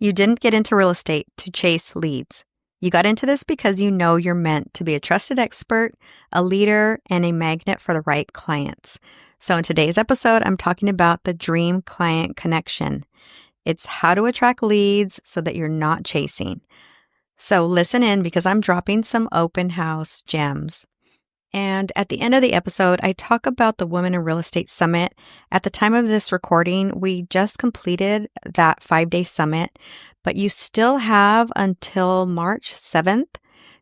You didn't get into real estate to chase leads. You got into this because you know you're meant to be a trusted expert, a leader, and a magnet for the right clients. So in today's episode, I'm talking about the dream client connection. It's how to attract leads so that you're not chasing. So listen in because I'm dropping some open house gems. And at the end of the episode, I talk about the Women in Real Estate Summit. At the time of this recording, we just completed that 5-day summit, but you still have until March 7th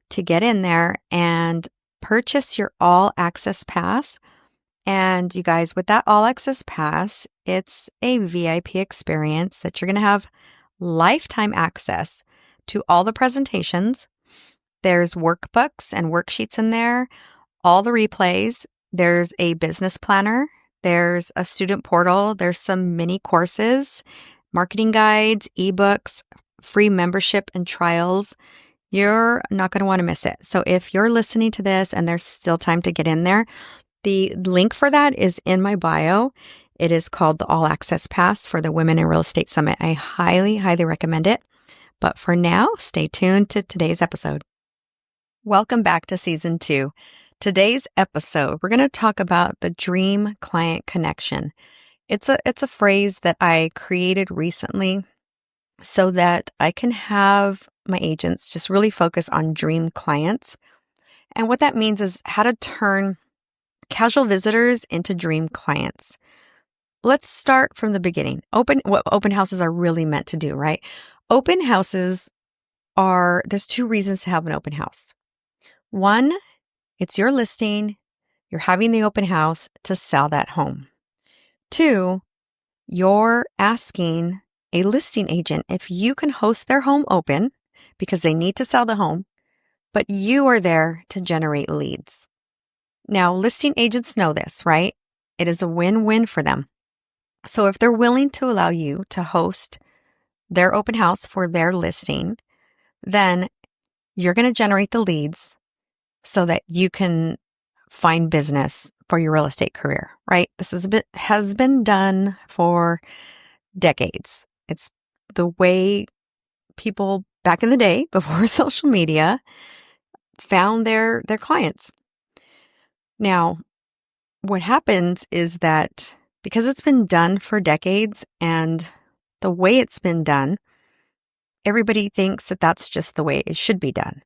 to get in there and purchase your all access pass. And you guys, with that all access pass, it's a VIP experience that you're going to have lifetime access to all the presentations. There's workbooks and worksheets in there, all the replays. There's a business planner. There's a student portal. There's some mini courses, marketing guides, ebooks, free membership and trials. You're not going to want to miss it. So if you're listening to this and there's still time to get in there, the link for that is in my bio. It is called the All Access Pass for the Women in Real Estate Summit. I highly, highly recommend it. But for now, stay tuned to today's episode. Welcome back to Season 2. Today's episode, we're going to talk about the dream client connection. It's a phrase that I created recently so that I can have my agents just really focus on dream clients. And what that means is how to turn casual visitors into dream clients. Let's start from the beginning. What open houses are really meant to do, right? Open houses there's two reasons to have an open house. One, it's your listing. You're having the open house to sell that home. Two, you're asking a listing agent if you can host their home open because they need to sell the home, but you are there to generate leads. Now, listing agents know this, right? It is a win-win for them. So if they're willing to allow you to host their open house for their listing, then you're going to generate the leads so that you can find business for your real estate career, right? This has been done for decades. It's the way people back in the day, before social media, found their clients. Now, what happens is that because it's been done for decades and the way it's been done, everybody thinks that that's just the way it should be done.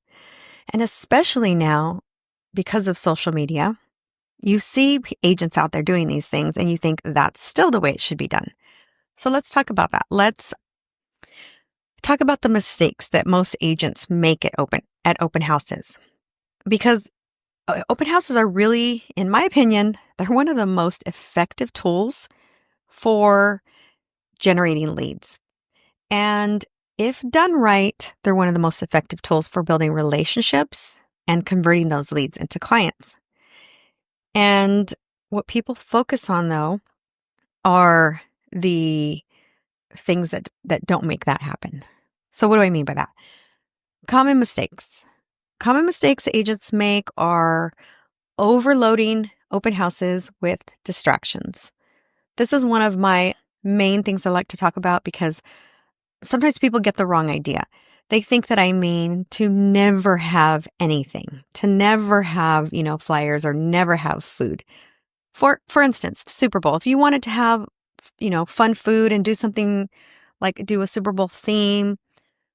And especially now, because of social media, you see agents out there doing these things and you think that's still the way it should be done. So let's talk about that. Let's talk about the mistakes that most agents make at open houses. Because open houses are really, in my opinion, they're one of the most effective tools for generating leads. And if done right, they're one of the most effective tools for building relationships and converting those leads into clients. And what people focus on, though, are the things that don't make that happen. So what do I mean by that? Common mistakes. Common mistakes agents make are overloading open houses with distractions. This is one of my main things I like to talk about because sometimes people get the wrong idea. They think that I mean to never have anything, to never have, flyers or never have food. For instance, the Super Bowl, if you wanted to have, fun food and do something like do a Super Bowl theme,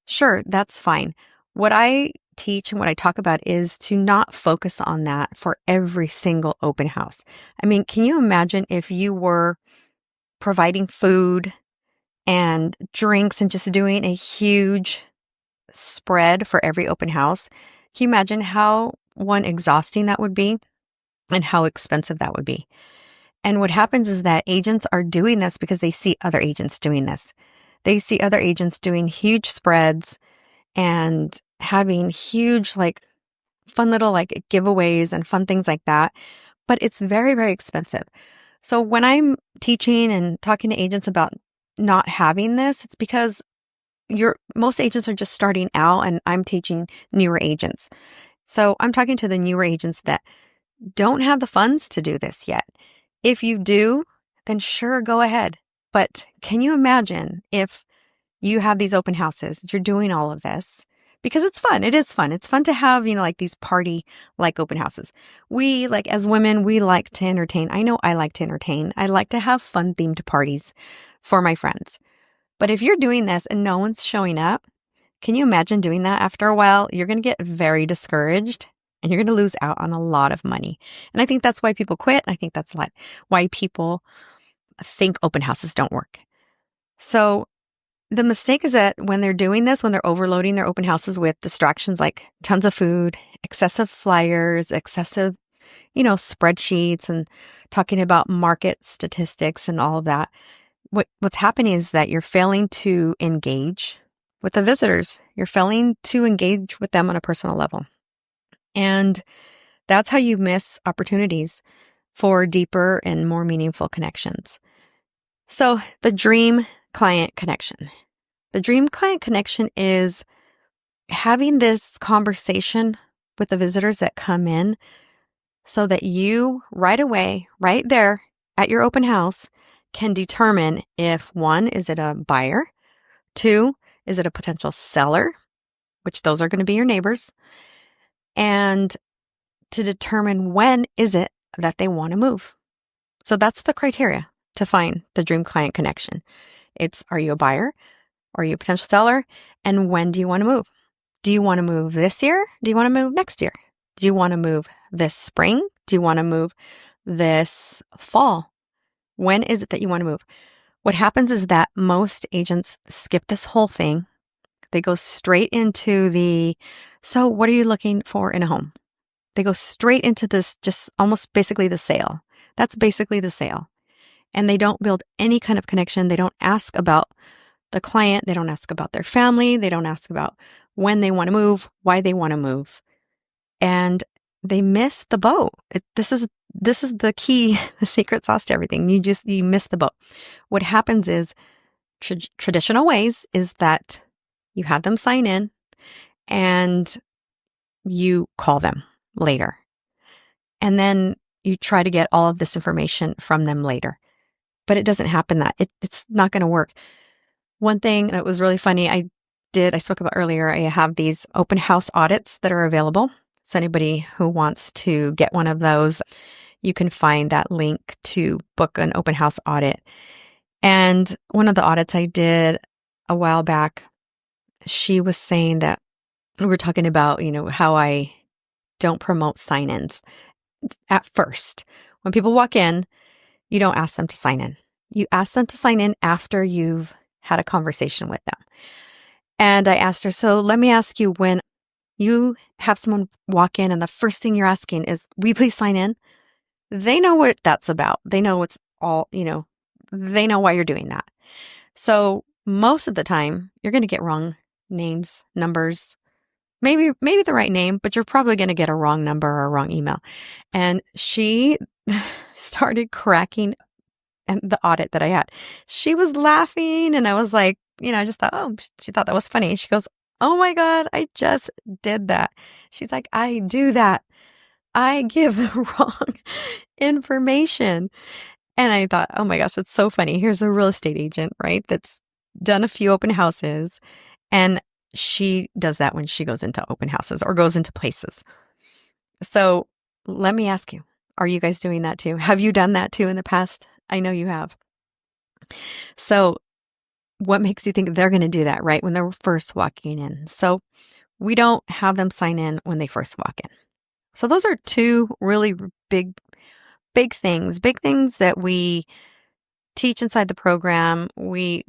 sure, that's fine. What I teach and what I talk about is to not focus on that for every single open house. I mean, can you imagine if you were providing food and drinks and just doing a huge spread for every open house? Can you imagine how exhausting that would be and how expensive that would be? And what happens is that agents are doing this because they see other agents doing this. They see other agents doing huge spreads and having huge, fun little, giveaways and fun things like that. But it's very, very expensive. So when I'm teaching and talking to agents about not having this, it's because most agents are just starting out and I'm teaching newer agents. So I'm talking to the newer agents that don't have the funds to do this yet. If you do, then sure, go ahead. But can you imagine if you have these open houses, you're doing all of this because it's fun. It is fun. It's fun to have, like these party like open houses. We, like as women, we like to entertain. I know I like to entertain. I like to have fun themed parties for my friends. But if you're doing this and no one's showing up, can you imagine doing that? After a while, you're going to get very discouraged and you're going to lose out on a lot of money. And I think that's why people quit. I think that's why people think open houses don't work. So the mistake is that when they're doing this, when they're overloading their open houses with distractions like tons of food, excessive flyers, excessive, spreadsheets, and talking about market statistics and all of that, what's happening is that you're failing to engage with the visitors. You're failing to engage with them on a personal level. And that's how you miss opportunities for deeper and more meaningful connections. So the dream client connection. The dream client connection is having this conversation with the visitors that come in so that you right away, right there at your open house, can determine if one, is it a buyer? Two, is it a potential seller? Which those are going to be your neighbors. And to determine when is it that they want to move. So that's the criteria to find the dream client connection. It's, are you a buyer? Are you a potential seller? And when do you want to move? Do you want to move this year? Do you want to move next year? Do you want to move this spring? Do you want to move this fall? When is it that you want to move? What happens is that most agents skip this whole thing. They go straight into so what are you looking for in a home? They go straight into this, just almost basically the sale. That's basically the sale. And they don't build any kind of connection. They don't ask about the client. They don't ask about their family. They don't ask about when they want to move, why they want to move. And they miss the boat. This is the key, the secret sauce to everything. You miss the boat. What happens is traditional ways is that you have them sign in and you call them later. And then you try to get all of this information from them later. But it doesn't happen it's not going to work. One thing that was really funny, I spoke about earlier, I have these open house audits that are available. So anybody who wants to get one of those, you can find that link to book an open house audit. And one of the audits I did a while back, she was saying that we were talking about, how I don't promote sign-ins. At first, when people walk in, you don't ask them to sign in. You ask them to sign in after you've had a conversation with them. And I asked her, so let me ask you, when you have someone walk in and the first thing you're asking is, will you please sign in? They know what that's about. They know it's all, they know why you're doing that. So most of the time, you're going to get wrong names, numbers, maybe the right name, but you're probably going to get a wrong number or a wrong email. And she started cracking the audit that I had. She was laughing and I was like, I just thought, oh, she thought that was funny. She goes, oh my God, I just did that. She's like, I do that. I give the wrong information. And I thought, oh my gosh, that's so funny. Here's a real estate agent, right? That's done a few open houses. And she does that when she goes into open houses or goes into places. So let me ask you, are you guys doing that too? Have you done that too in the past? I know you have. So what makes you think they're going to do that, right? When they're first walking in. So we don't have them sign in when they first walk in. So those are two really big things that we teach inside the program. We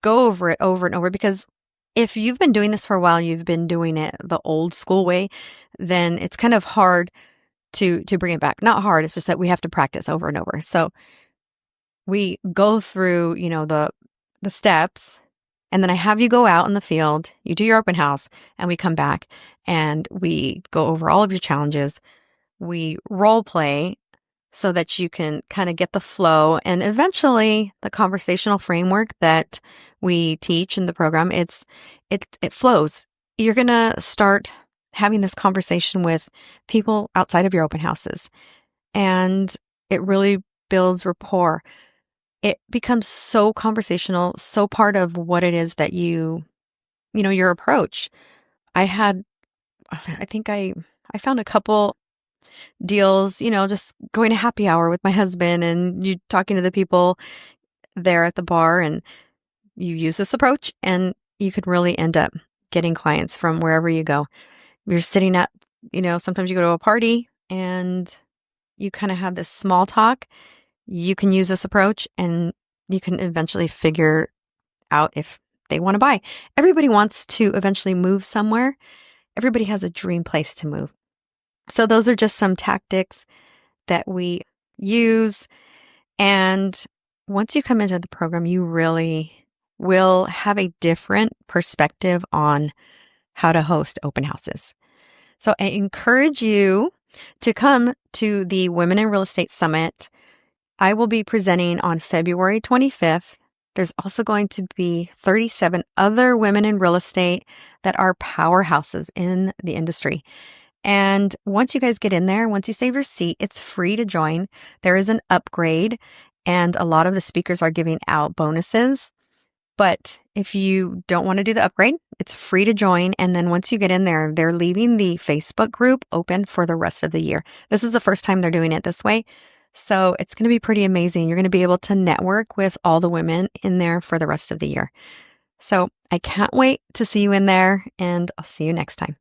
go over it over and over because if you've been doing this for a while, you've been doing it the old school way, then it's kind of hard to bring it back. Not hard, it's just that we have to practice over and over. So we go through, the steps, and then I have you go out in the field, you do your open house, and we come back and we go over all of your challenges. We role play so that you can kind of get the flow, and eventually the conversational framework that we teach in the program, it flows. You're going to start having this conversation with people outside of your open houses, and it really builds rapport. it becomes so conversational, so part of what it is that your approach. I think I found a couple deals, just going to happy hour with my husband and you talking to the people there at the bar, and you use this approach and you could really end up getting clients from wherever you go. You're sitting at, sometimes you go to a party and you kind of have this small talk. You can use this approach and you can eventually figure out if they want to buy. Everybody wants to eventually move somewhere. Everybody has a dream place to move. So those are just some tactics that we use. And once you come into the program, you really will have a different perspective on how to host open houses. So I encourage you to come to the Women in Real Estate Summit. I will be presenting on February 25th. There's also going to be 37 other women in real estate that are powerhouses in the industry. And once you guys get in there, once you save your seat, it's free to join. There is an upgrade, and a lot of the speakers are giving out bonuses. But if you don't want to do the upgrade, it's free to join. And then once you get in there, they're leaving the Facebook group open for the rest of the year. This is the first time they're doing it this way. So it's going to be pretty amazing. You're going to be able to network with all the women in there for the rest of the year. So I can't wait to see you in there, and I'll see you next time.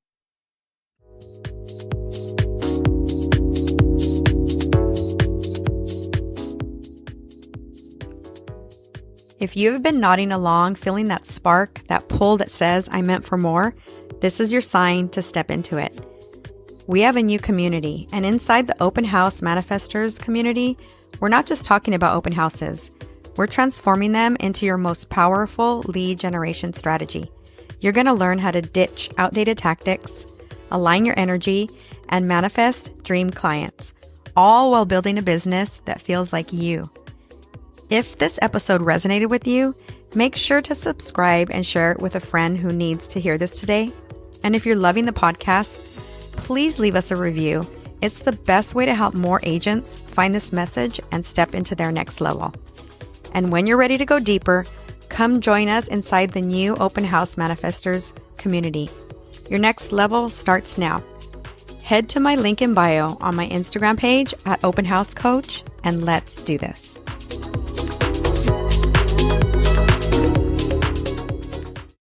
If you have been nodding along, feeling that spark, that pull that says, I meant for more, this is your sign to step into it. We have a new community, and inside the Open House Manifestors community, we're not just talking about open houses. We're transforming them into your most powerful lead generation strategy. You're going to learn how to ditch outdated tactics, align your energy, and manifest dream clients, all while building a business that feels like you. If this episode resonated with you, make sure to subscribe and share it with a friend who needs to hear this today. And if you're loving the podcast, please leave us a review. It's the best way to help more agents find this message and step into their next level. And when you're ready to go deeper, come join us inside the new Open House Manifestors community. Your next level starts now. Head to my link in bio on my Instagram page at Open House Coach, and let's do this.